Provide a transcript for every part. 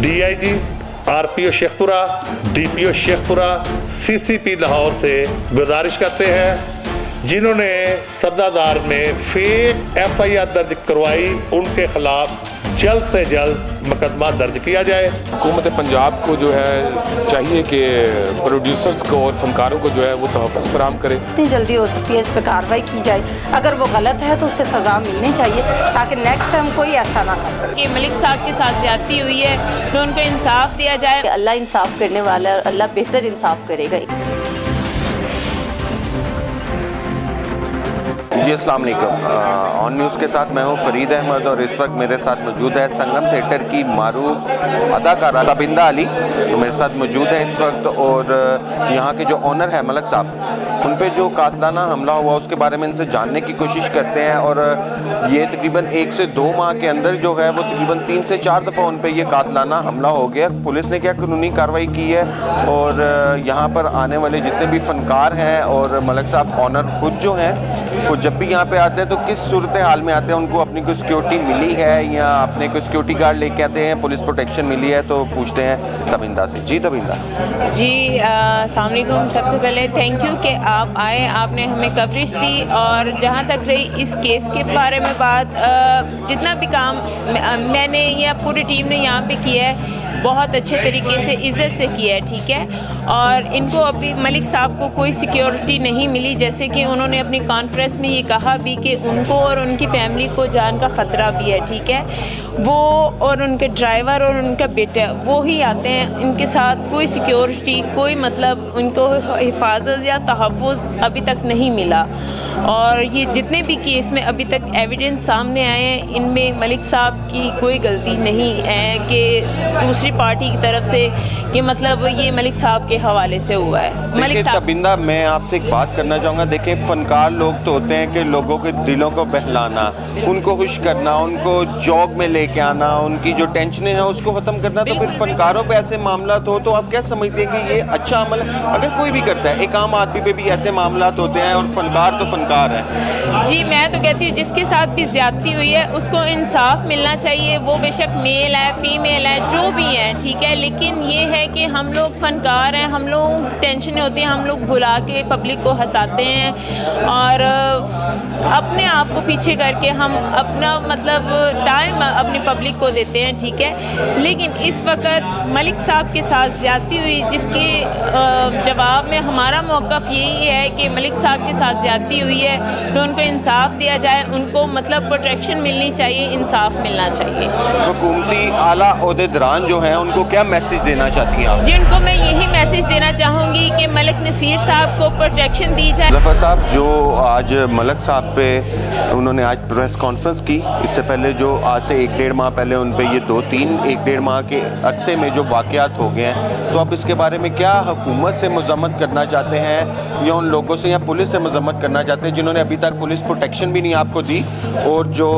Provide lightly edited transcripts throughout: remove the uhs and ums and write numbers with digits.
DIG, RPO Sheikhpura, DPO Sheikhpura, CCP Lahore से गुजारिश करते हैं जिन्होंने सद्दादार में फेक FIR दर्ज करवाई, उनके खिलाफ जल्द से जल्द मुकदमा दर्ज किया जाए। हुकूमत पंजाब को जो है चाहिए कि प्रोड्यूसर्स को और फनकारों को जो है वो तहफ़्फ़ुज़ फराहम करे। जितनी जल्दी हो सकती है इस पर कार्रवाई की जाए। अगर वो गलत है तो उसे सज़ा मिलनी चाहिए ताकि नेक्स्ट टाइम कोई ऐसा ना कर सके। मलिक साहब के साथ ज्यादती हुई है तो उनको इंसाफ दिया जाए। अल्लाह इंसाफ करने वाला है और अल्लाह बेहतर इंसाफ करेगा। जी अस्सलाम वालेकुम। ऑन न्यूज़ के साथ मैं हूं फरीद अहमद और इस वक्त मेरे साथ मौजूद है संगम थिएटर की मारूफ अदाकारा तबिंदा अली, तो मेरे साथ मौजूद है इस वक्त। और यहां के जो ओनर है मलिक साहब, उन पे जो कातलाना हमला हुआ उसके बारे में इनसे जानने की कोशिश करते हैं। और ये तकरीबन 1 से 2 माह के अंदर जो है वो तकरीबन 3 से 4 दफ़ा उन पे ये कातलाना हमला हो गया। पुलिस ने क्या कानूनी कार्रवाई की है और यहाँ पर आने वाले जितने भी फनकार हैं और मलिक साहब ओनर खुद जो हैं वो जब भी यहाँ पे आते हैं तो किस सूरत हाल में आते हैं, उनको अपनी कोई सिक्योरिटी मिली है या अपने कोई सिक्योरिटी गार्ड लेके आते हैं, पुलिस प्रोटेक्शन मिली है, तो पूछते हैं तबिंदा से। जी तबिंदा जी अस्सलाम वालेकुम। सबसे पहले थैंक यू कि आप आए, आपने हमें कवरेज दी। और जहाँ तक रही इस केस के बारे में बात, जितना भी काम मैंने या पूरी टीम ने यहाँ पे किया है बहुत अच्छे तरीके से इज़्ज़त से किया है, ठीक है। और इनको अभी मलिक साहब को कोई सिक्योरिटी नहीं मिली, जैसे कि उन्होंने अपनी कॉन्फ्रेंस में ये कहा भी कि उनको और उनकी फैमिली को जान का ख़तरा भी है, ठीक है। वो और उनके ड्राइवर और उनका बेटा वो ही आते हैं, इनके साथ कोई सिक्योरिटी कोई मतलब उनको हिफाजत या तहफ़्फ़ुज़ अभी तक नहीं मिला। और ये जितने भी केस में अभी तक एविडेंस सामने आए हैं इनमें मलिक साहब की कोई गलती नहीं है कि दूसरी पार्टी की तरफ से कि मतलब ये मलिक साहब के हवाले से हुआ है। मलिक साहब तबिंदा, मैं आपसे एक बात करना चाहूँगा। देखें, फनकार लोग तो होते हैं कि लोगों के दिलों को बहलाना, उनको खुश करना, उनको जॉग में लेके आना, उनकी जो टेंशनें हैं उसको ख़त्म करना। तो फिर फनकारों पे ऐसे मामला तो आप क्या समझते हैं कि ये अच्छा अमल अगर कोई भी करता है? एक आम आदमी पे भी ऐसे मामला होते हैं और फनकार तो फनकार है। जी मैं तो कहती हूँ जिसके साथ भी ज्यादती हुई है उसको इंसाफ मिलना चाहिए। वो बेशक मेल है फीमेल है जो भी है, ठीक है। लेकिन ये है कि हम लोग फनकार हैं, हम लोग टेंशन होती है, हम लोग भुला के पब्लिक को हंसाते हैं और अपने आप को पीछे करके हम अपना मतलब टाइम अपनी पब्लिक को देते हैं, ठीक है। लेकिन इस वक्त मलिक साहब के साथ ज्यादती हुई जिसके जवाब में हमारा मौक़िफ़ यही है कि मलिक साहब के साथ ज्यादती हुई है तो उनको इंसाफ दिया जाए, उनको मतलब प्रोटेक्शन मिलनी चाहिए, इंसाफ मिलना चाहिए। हुकूमती आला ओहदेदारान जो हैं उनको क्या मैसेज देना चाहती हैं आप? जिनको मैं यही मैसेज देना चाहूँगी कि मलिक नसीर साहब को प्रोटेक्शन दी जाए। ज़फ़र साहब, जो आज मलिक साहब पे उन्होंने आज प्रेस कॉन्फ्रेंस की, इससे पहले जो आज से 1-1.5 माह पहले उन पे ये 1-1.5 माह के अरसे में जो वाक़यात हो गए हैं, तो आप इसके बारे में क्या हुकूमत से मज़म्मत करना चाहते हैं या उन लोगों से या पुलिस से मज़म्मत करना चाहते हैं जिन्होंने अभी तक पुलिस प्रोटेक्शन भी नहीं आपको दी और जो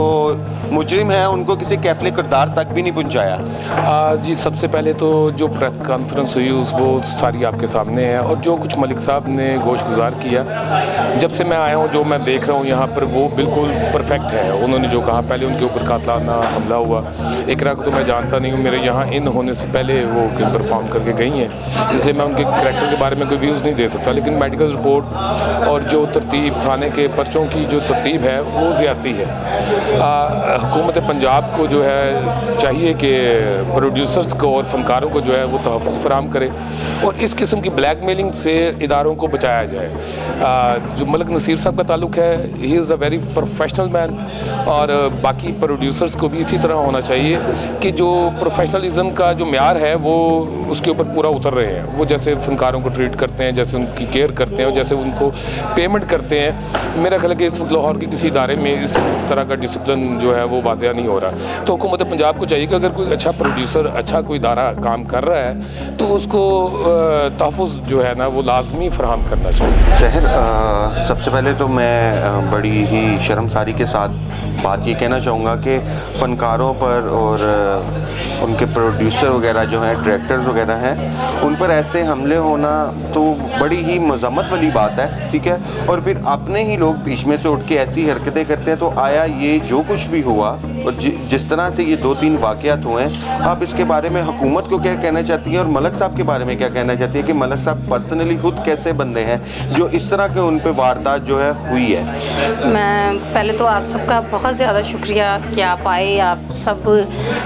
मुजरिम हैं उनको किसी कैफले किरदार तक भी नहीं पहुँचाया? जी सबसे पहले तो जो प्रेस कॉन्फ्रेंस हुई वो सारी आपके सामने है और जो कुछ मलिक साहब ने गोश गुजार किया, जब से मैं आया हूँ जो मैं देख रहा हूँ यहाँ पर वो बिल्कुल परफेक्ट है। उन्होंने जो कहा, पहले उनके ऊपर कातलाना हमला हुआ, इकरा को तो मैं जानता नहीं हूँ, मेरे यहाँ इन होने से पहले वो परफॉर्म करके गई हैं, इसलिए मैं उनके करैक्टर के बारे में कोई व्यूज़ नहीं दे सकता। लेकिन मेडिकल रिपोर्ट और जो तरतीब थाने के पर्चों की जो तरतीब है वो ज़्यादती है। हुकूमत पंजाब को जो है चाहिए कि प्रोड्यूसर्स को और फनकारों को जो है वो तहफ़्फ़ुज़ फराहम करे और इस किस्म की ब्लैकमेलिंग से इदारों को बचाया जाए। जो मलिक नसीर साहब का ताल्लुक है, he is a very professional man और बाकी प्रोड्यूसर्स को भी इसी तरह होना चाहिए कि जो प्रोफेशनलिज्म का जो म्यार है वो उसके ऊपर पूरा उतर रहे हैं। वो जैसे फनकारों को ट्रीट करते हैं, जैसे उनकी केयर करते हैं और जैसे उनको पेमेंट करते हैं, मेरा ख्याल है कि इस वक्त लाहौर के किसी इदारे में इस तरह का डिसिप्लिन जो है वो वाज़िया नहीं हो रहा। तो हुकूमत पंजाब को चाहिए कि अगर कोई अच्छा प्रोड्यूसर अच्छा कोई इदारा काम कर रहा है तो उसको तहफ़्फ़ुज़ जो है ना वो लाजमी फराहम करना चाहिए। सहर, सबसे पहले तो मैं बड़ी ही शर्मसारी के साथ बात ये कहना चाहूँगा कि फ़नकारों पर और उनके प्रोड्यूसर वगैरह जो हैं, डायरेक्टर्स वगैरह हैं, उन पर ऐसे हमले होना तो बड़ी ही मज़म्मत वाली बात है, ठीक है। और फिर अपने ही लोग बीच में से उठ के ऐसी हरकतें करते हैं। तो आया ये जो कुछ भी हुआ और जिस तरह से ये 2-3 वाक़यात हुए हैं, आप इसके बारे में हुकूमत को क्या कहना चाहती हैं और मलक साहब के बारे में क्या कहना चाहती है कि मलक साहब पर्सनली खुद कैसे बंदे हैं जो इस तरह के उन पे वारदात जो है हुई है? मैं पहले तो आप सबका बहुत ज़्यादा शुक्रिया कि आप आए, आप सब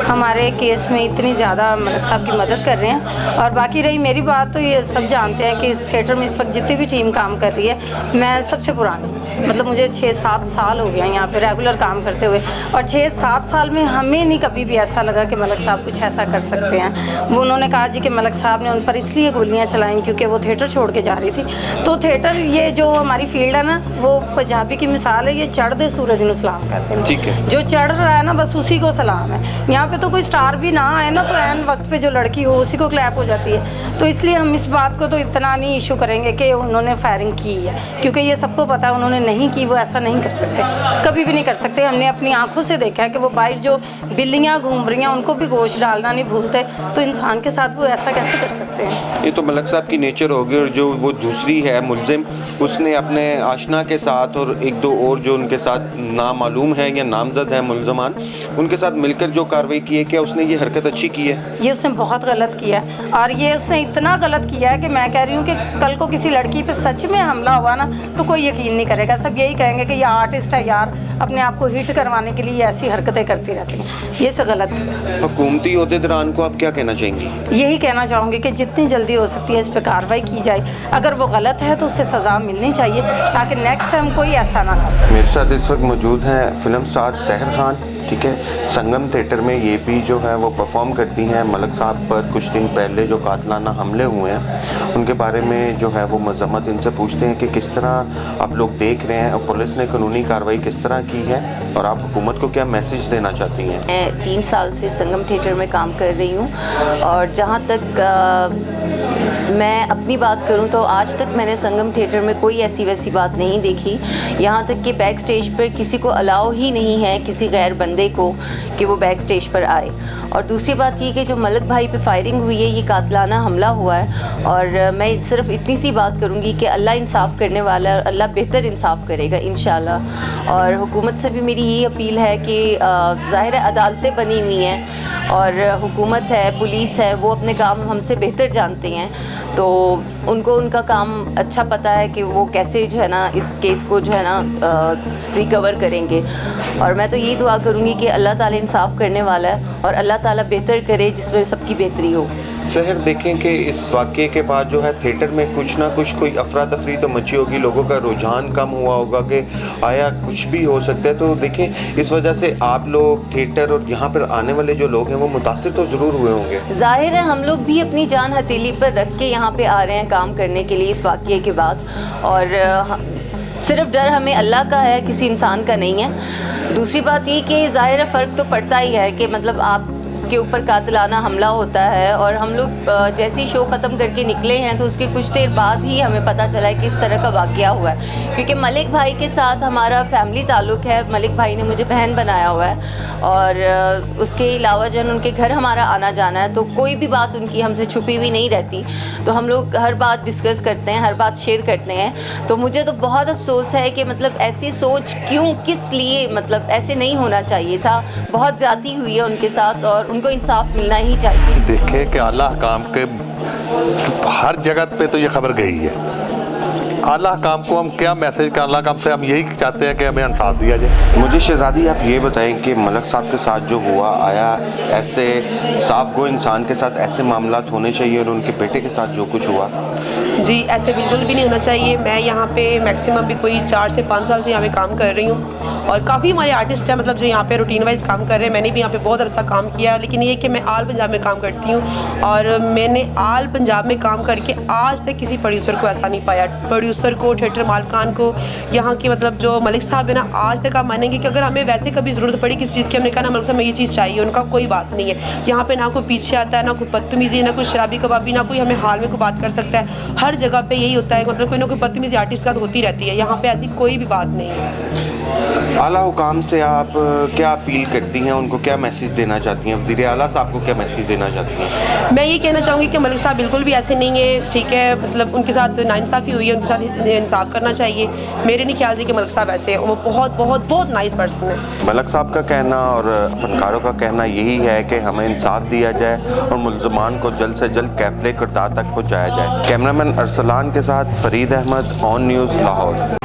हमारे केस में इतनी ज़्यादा मलक साहब की मदद कर रहे हैं। और बाकी रही मेरी बात, तो ये सब जानते हैं कि इस थिएटर में इस वक्त जितनी भी टीम काम कर रही है, मैं सबसे पुरानी, मतलब मुझे 6-7 साल हो गया यहाँ पे रेगुलर काम करते हुए, और 6-7 साल में हमें नहीं कभी भी ऐसा लगा कि मलक साहब कुछ ऐसा कर सकते हैं। वो उन्होंने कहा जी कि मलक साहब ने उन पर इसलिए गोलियाँ चलाई क्योंकि वो थिएटर छोड़ के जा रही थी। तो थिएटर, ये जो हमारी फील्ड है ना, वो पंजाबी की मिसाल है, ये चढ़दे सूरज नूं सलाम करते हैं। ठीक है। जो चढ़ रहा है ना, बस उसी को सलाम है। यहाँ पे तो कोई स्टार भी ना आए ना, तो ऐन वक्त पे जो लड़की हो उसी को क्लैप हो जाती है। तो इसलिए हम इस बात को तो इतना नहीं इशू करेंगे कि उन्होंने फायरिंग की है, क्योंकि ये सबको पता है उन्होंने नहीं की। वो ऐसा नहीं कर सकते, कभी भी नहीं कर सकते। हमने अपनी आंखों से देखा है कि वो बाहर जो बिल्लियाँ घूम रही हैं उनको भी गोश्त डालना नहीं भूलते, तो इंसान के साथ वो ऐसा कैसे कर सकते हैं? ये तो मलक साहब की नेचर होगी। और जो वो दूसरी है मुलजिम, उसने अपने आशना के साथ और 1-2 और जो उनके साथ नामालूम है या नामजद है मुलजमान, उनके साथ मिलकर जो कार्रवाई की है, क्या उसने ये हरकत अच्छी की है? ये उसने बहुत गलत किया है, और ये उसने इतना गलत किया है कि मैं कह रही हूँ कि कल को किसी लड़की पे सच में हमला हुआ ना, तो कोई यकीन नहीं करेगा। सब यही कहेंगे कि ये आर्टिस्ट है यार, अपने आप को हिट करवाने के लिए ऐसी हरकतें करती रहती हैं। ये सब गलत किया। हुकूमती ओहदेदारान को आप क्या कहना चाहेंगी? यही कहना चाहूँगी कि जितनी जल्दी हो सकती है इस पर कार्रवाई की जाए। अगर वो गलत है तो उसे सज़ा मिलनी चाहिए, ताकि नेक्स्ट टाइम कोई ऐसा ना कर सके। मेरे साथ इस वक्त मौजूद हैं फिल्म स्टार सहर खान, ठीक है। संगम थिएटर में ये भी जो है वो परफॉर्म करती हैं। मलक साहब पर कुछ दिन पहले जो कातलाना हमले हुए हैं उनके बारे में जो है वो मजम्मत इनसे पूछते हैं कि किस तरह आप लोग देख रहे हैं और पुलिस ने कानूनी कार्रवाई किस तरह की है, और आप हुकूमत को क्या मैसेज देना चाहती हैं? मैं 3 साल से संगम थिएटर में काम कर रही हूँ, और जहाँ तक मैं अपनी बात करूं तो आज तक मैंने संगम थिएटर में कोई ऐसी वैसी बात नहीं देखी। यहाँ तक कि बैक स्टेज पर किसी को अलाउ ही नहीं है, किसी गैर बंदे को, कि वो बैक स्टेज पर आए। और दूसरी बात ये कि जो मलक भाई पे फायरिंग हुई है, ये कातलाना हमला हुआ है, और मैं सिर्फ इतनी सी बात करूँगी कि अल्लाह इंसाफ करने वाला है और अल्लाह बेहतर इंसाफ करेगा इंशाल्लाह। और हुकूमत से भी मेरी यही अपील है कि ज़ाहिर है अदालतें बनी हुई हैं और हुकूमत है, पुलिस है, वो अपने काम हमसे बेहतर जानते हैं, तो उनको उनका काम अच्छा पता है कि वो कैसे जो है ना इस केस को जो है ना रिकवर करेंगे। और मैं तो यही दुआ करूँगी कि अल्लाह ताला इंसाफ करने वाला है और अल्लाह ताला बेहतर करे जिसमें सबकी बेहतरी हो। शहर देखें कि इस वाक़े के बाद जो है थिएटर में कुछ ना कुछ कोई अफरा तफरी तो मची होगी, लोगों का रुझान कम हुआ होगा कि आया कुछ भी हो सकता है। तो देखें इस वजह से आप लोग थिएटर और यहाँ पर आने वाले जो लोग हैं वो मुतासिर तो ज़रूर हुए होंगे। ज़ाहिर है हम लोग भी अपनी जान हथेली पर रख के यहाँ पे आ रहे हैं काम करने के लिए इस वाक़े के बाद, और सिर्फ डर हमें अल्लाह का है, किसी इंसान का नहीं है। दूसरी बात ये कि ज़ाहिर है फ़र्क तो पड़ता ही है कि मतलब आप के ऊपर कातलाना हमला होता है, और हम लोग जैसे ही शो ख़त्म करके निकले हैं तो उसके कुछ देर बाद ही हमें पता चला है कि इस तरह का वाक़या हुआ है। क्योंकि मलिक भाई के साथ हमारा फैमिली ताल्लुक़ है, मलिक भाई ने मुझे बहन बनाया हुआ है, और उसके अलावा जब उनके घर हमारा आना जाना है तो कोई भी बात उनकी हमसे छुपी हुई नहीं रहती, तो हम लोग हर बात डिस्कस करते हैं, हर बात शेयर करते हैं। तो मुझे तो बहुत अफसोस है कि मतलब ऐसी सोच क्यों, किस लिए, मतलब ऐसे नहीं होना चाहिए था। बहुत ज़्यादती हुई है उनके साथ और उनको इंसाफ मिलना ही चाहिए। देखें कि आला काम के हर जगह पे तो ये खबर गई है। आला काम को हम क्या मैसेज का, आला काम से हम यही चाहते हैं कि हमें इंसाफ दिया जाए। मुझे शहजादी आप ये बताएं कि मलक साहब के साथ जो हुआ, आया ऐसे साफ गो इंसान के साथ ऐसे मामलात होने चाहिए, और उनके बेटे के साथ जो कुछ हुआ? जी ऐसे बिल्कुल भी नहीं होना चाहिए। मैं यहाँ पे मैक्सिमम भी कोई 4 से 5 साल से यहाँ पे काम कर रही हूँ, और काफ़ी हमारे आर्टिस्ट हैं मतलब जो यहाँ पे रूटीन वाइज काम कर रहे हैं। मैंने भी यहाँ पे बहुत अरसा काम किया, लेकिन ये कि मैं आल पंजाब में काम करती हूँ, और मैंने आल पंजाब में काम करके आज तक किसी प्रोड्यूसर को ऐसा नहीं पाया, प्रोड्यूसर को, थिएटर मालकान को, यहाँ के मतलब जो मलिक साहब है ना, आज तक आप मानेंगे कि अगर हमें वैसे कभी ज़रूरत पड़ी किसी चीज़ की, हमने कहा ना मलिक साहब में ये चीज़ चाहिए, उनका कोई बात नहीं है। यहाँ पे ना कोई पीछे आता है, ना कोई बदतमीज़ी, ना कोई शराबी कबाबी, ना कोई हमें हाल में कोई बात कर सकता है। हर जगह पे यही होता है, मतलब कोई ना कोई बदतमीज़ी आर्टिस्ट का होती रहती है। यहाँ पे ऐसी कोई भी बात नहीं है। आला हुकाम से आप क्या अपील करती हैं, उनको क्या मैसेज देना चाहती हैं? वज़ीर आला साहब को क्या मैसेज देना चाहती हैं? मैं ये कहना चाहूँगी कि मलिक साहब बिल्कुल भी ऐसे नहीं है, ठीक है, मतलब उनके साथ नाइंसाफ़ी हुई है, उनके साथ साथ इंसाफ करना चाहिए। मेरे नहीं ख्याल से कि मलिक साहब ऐसे हैं, वो बहुत बहुत बहुत नाइस पर्सन है। मलिक साहब का कहना और फनकारों का कहना यही है कि हमें इंसाफ दिया जाए और मुल्ज़मान को जल्द से जल्द कैफले किरदार तक पहुँचाया जाए। कैमरामैन अरसलान के साथ फरीद अहमद, ऑन न्यूज़, लाहौर।